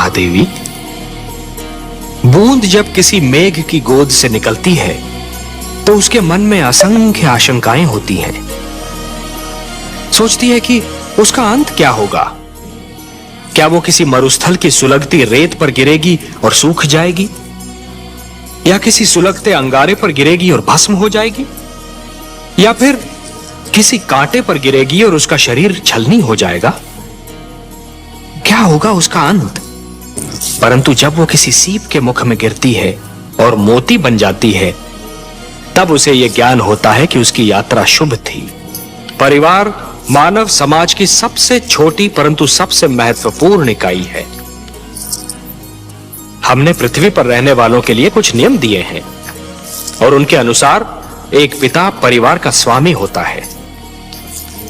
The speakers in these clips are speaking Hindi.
महादेवी, बूंद जब किसी मेघ की गोद से निकलती है तो उसके मन में असंख्य आशंकाएं होती हैं। सोचती है कि उसका अंत क्या होगा। क्या वो किसी मरुस्थल की सुलगती रेत पर गिरेगी और सूख जाएगी, या किसी सुलगते अंगारे पर गिरेगी और भस्म हो जाएगी, या फिर किसी कांटे पर गिरेगी और उसका शरीर छलनी हो जाएगा। क्या होगा उसका अंत? परंतु जब वो किसी सीप के मुख में गिरती है और मोती बन जाती है, तब उसे यह ज्ञान होता है कि उसकी यात्रा शुभ थी। परिवार मानव समाज की सबसे छोटी परंतु सबसे महत्वपूर्ण इकाई है। हमने पृथ्वी पर रहने वालों के लिए कुछ नियम दिए हैं और उनके अनुसार एक पिता परिवार का स्वामी होता है।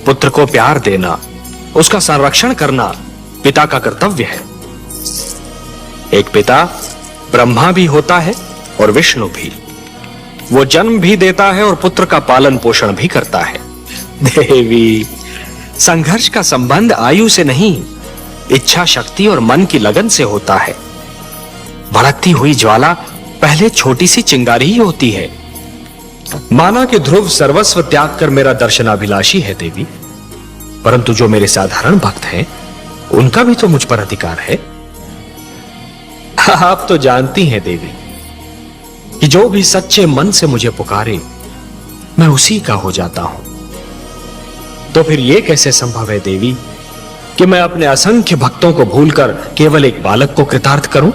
पुत्र को प्यार देना, उसका संरक्षण करना पिता का कर्तव्य है। एक पिता ब्रह्मा भी होता है और विष्णु भी। वो जन्म भी देता है और पुत्र का पालन पोषण भी करता है। देवी, संघर्ष का संबंध आयु से नहीं, इच्छा शक्ति और मन की लगन से होता है। भड़कती हुई ज्वाला पहले छोटी सी चिंगारी ही होती है। माना कि ध्रुव सर्वस्व त्याग कर मेरा दर्शनाभिलाषी है देवी, परंतु जो मेरे साधारण भक्त हैं, उनका भी तो मुझ पर अधिकार है। आप तो जानती हैं देवी कि जो भी सच्चे मन से मुझे पुकारे, मैं उसी का हो जाता हूं। तो फिर यह कैसे संभव है देवी कि मैं अपने असंख्य भक्तों को भूलकर केवल एक बालक को कृतार्थ करूं?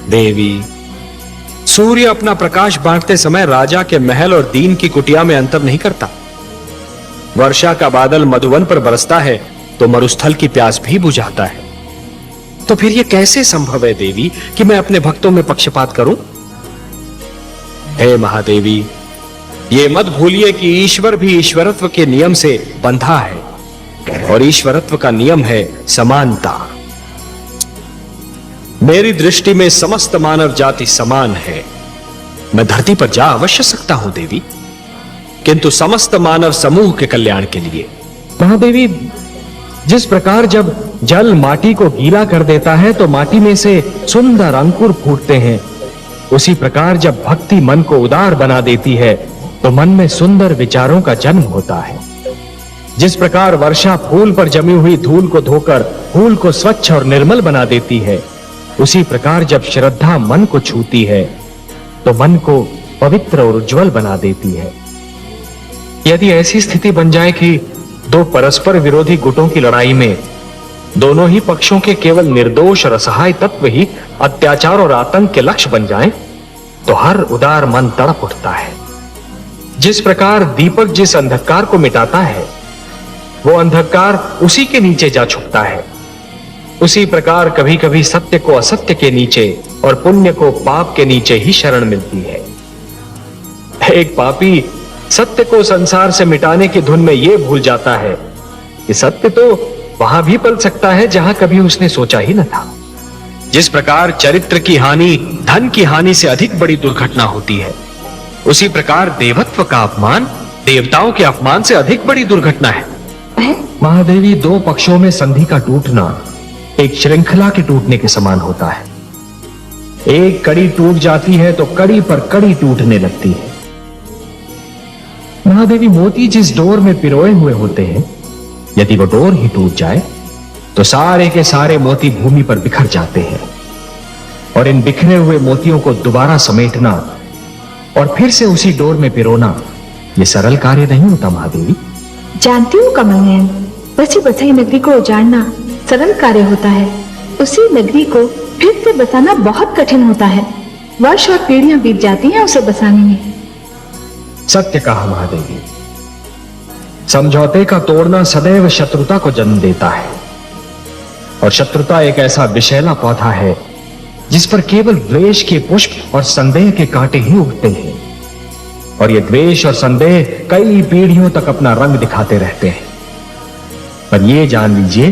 देवी, सूर्य अपना प्रकाश बांटते समय राजा के महल और दीन की कुटिया में अंतर नहीं करता। वर्षा का बादल मधुवन पर बरसता है तो मरुस्थल की प्यास भी बुझाता है। तो फिर यह कैसे संभव है देवी कि मैं अपने भक्तों में पक्षपात करूं? हे महादेवी, ये मत भूलिए कि ईश्वर भी ईश्वरत्व के नियम से बंधा है और ईश्वरत्व का नियम है समानता। मेरी दृष्टि में समस्त मानव जाति समान है। मैं धरती पर जा अवश्य सकता हूं देवी, किंतु समस्त मानव समूह के कल्याण के लिए। महादेवी, जिस प्रकार जब जल माटी को गीला कर देता है तो माटी में से सुंदर अंकुर फूटते हैं, उसी प्रकार जब भक्ति मन को उदार बना देती है तो मन में सुंदर विचारों का जन्म होता है। जिस प्रकार वर्षा फूल पर जमी हुई धूल को धोकर फूल को स्वच्छ और निर्मल बना देती है, उसी प्रकार जब श्रद्धा मन को छूती है तो मन को पवित्र और उज्जवल बना देती है। यदि ऐसी स्थिति बन जाए कि दो परस्पर विरोधी गुटों की लड़ाई में दोनों ही पक्षों के केवल निर्दोष और असहाय तत्व ही अत्याचार और आतंक के लक्ष्य बन जाएं, तो हर उदार मन तड़प उठता है। जिस प्रकार दीपक जिस अंधकार को मिटाता है, वो अंधकार उसी के नीचे जा छुपता है, उसी प्रकार कभी कभी सत्य को असत्य के नीचे और पुण्य को पाप के नीचे ही शरण मिलती है। एक पापी सत्य को संसार से मिटाने की धुन में यह भूल जाता है कि सत्य तो वहां भी पल सकता है जहां कभी उसने सोचा ही न था। जिस प्रकार चरित्र की हानि धन की हानि से अधिक बड़ी दुर्घटना होती है, उसी प्रकार देवत्व का अपमान देवताओं के अपमान से अधिक बड़ी दुर्घटना है। महादेवी, दो पक्षों में संधि का टूटना एक श्रृंखला के टूटने के समान होता है। एक कड़ी टूट जाती है तो कड़ी पर कड़ी टूटने लगती है। महादेवी, मोती जिस डोर में पिरोए हुए होते हैं, यदि वो डोर ही टूट जाए तो सारे के सारे मोती भूमि पर बिखर जाते हैं, और इन बिखरे हुए मोतियों को दोबारा समेटना और फिर से उसी डोर में पिरोना यह सरल कार्य नहीं होता। महादेवी, जानती हूँ कमल नयन, बसी बसाई नगरी को उजाड़ना सरल कार्य होता है, उसी नगरी को फिर से बसाना बहुत कठिन होता है। वर्ष और पीढ़ियां बीत जाती हैं उसे बसाने में। सत्य कहा महादेवी। समझौते का तोड़ना सदैव शत्रुता को जन्म देता है, और शत्रुता एक ऐसा विषैला पौधा है जिस पर केवल द्वेष के पुष्प और संदेह के कांटे ही उगते हैं, और ये द्वेष और संदेह कई पीढ़ियों तक अपना रंग दिखाते रहते हैं। पर यह जान लीजिए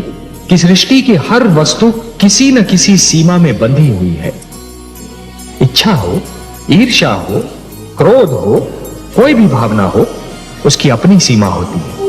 कि सृष्टि की हर वस्तु किसी न किसी सीमा में बंधी हुई है। इच्छा हो, ईर्ष्या हो, क्रोध हो, कोई भी भावना हो, उसकी अपनी सीमा होती है।